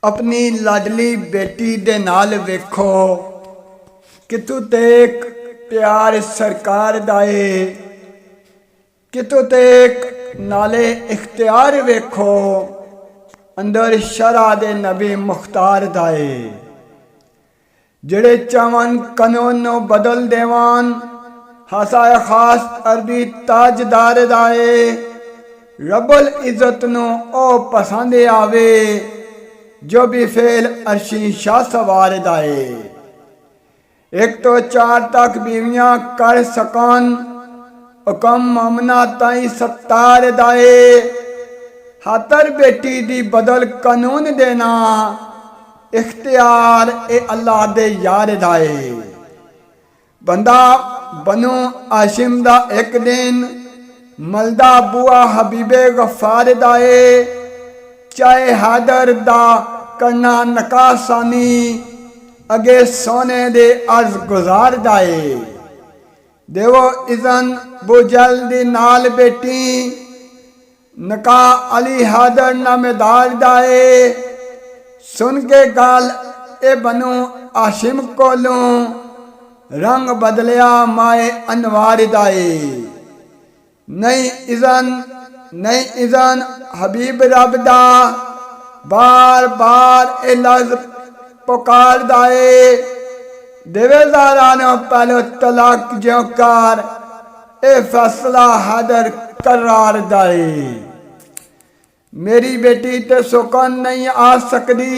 अपनी लाडली बेटी दे नाल वेखो कितों तेक प्यार सरकार दाए, कितों तेक नाले इख्तियार वेखो अंदर शरा दे नबी मुख्तार दाए। जड़े चावन कानून नो बदल देवान हसाए खास अरबी ताजदार दाए। रब्बुल इज्जत नो ओ पसंद आवे जो भी फेल अर्शी शाह सवार दाए। एक तो चार तक बीवियां कर सकन हुकम मामना ताई सत्तार दाए। हातर बेटी दी बदल कानून देना इख्तियार ए अल्लाह दे यार दाए। बंदा बनो आशिम दा एक दिन मलदा बुआ हबीबे गफार दाए। चाहे हैदर दा करना नकासानी अगे सोने दे अर्ज गुजार दाए। देवो इजन बुजल दी नाल बेटी नका अली हैदर नामेदार दाए। सुन के गाल ए बनो आशिम कोलों रंग बदलिया माए अनवार दाए। नहीं इजन हबीब रब दा बार बार ए लफ्ज़ पुकार दाए। देवेदारा ने पहले तलाक जो कर ए फैसला हैदर करार दाए। मेरी बेटी ते सुकन नहीं आ सकती,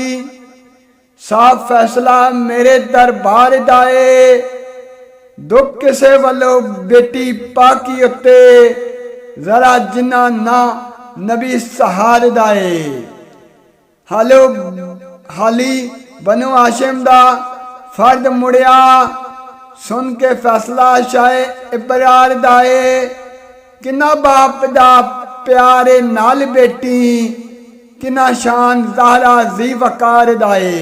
साफ फैसला मेरे दरबार दाए। दुख किसे वालों बेटी पाकी उत्ते जरा जिन्ना ना नबी सहार दाए। हालो हाली बनो आशिम दा फर्द मुड़िया सुन के फैसला शाए इबरार दाए। किना बाप दा प्यारे नाल बेटी किना शान ज़हरा जी वकार दाए।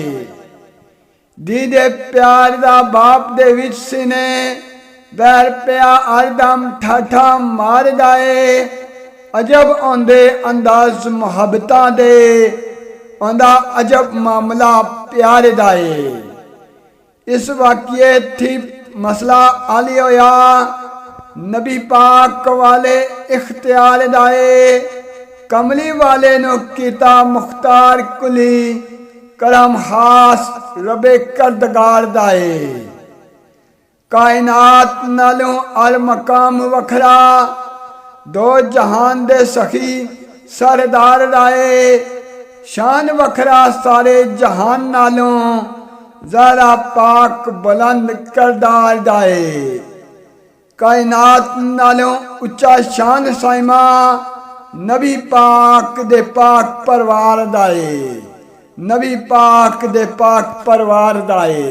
दी दे प्यार दा बाप दे विच सीने बैर प्या आरदम ठाठा मार दाए। अजब आंदे अंदाज मुहब्बतां दे आंदा अजब मामला प्यार दाए। इस वाक़िए थी मसला आली होया नबी पाक वाले इख्तियार दाए। कमली वाले नो कीता मुख्तार कुली करम खास रबे करदगार दाए। कायनात नालों अल मकाम वखरा दो जहान दे सखी सरदार दाए। शान वखरा सारे जहान नालों ज़रा पाक बुलंद करदार दाए। कायनात नालों उच्चा शान साइमा नबी पाक दे पाक परवार दाए। नबी पाक दे पाक परवार दाए।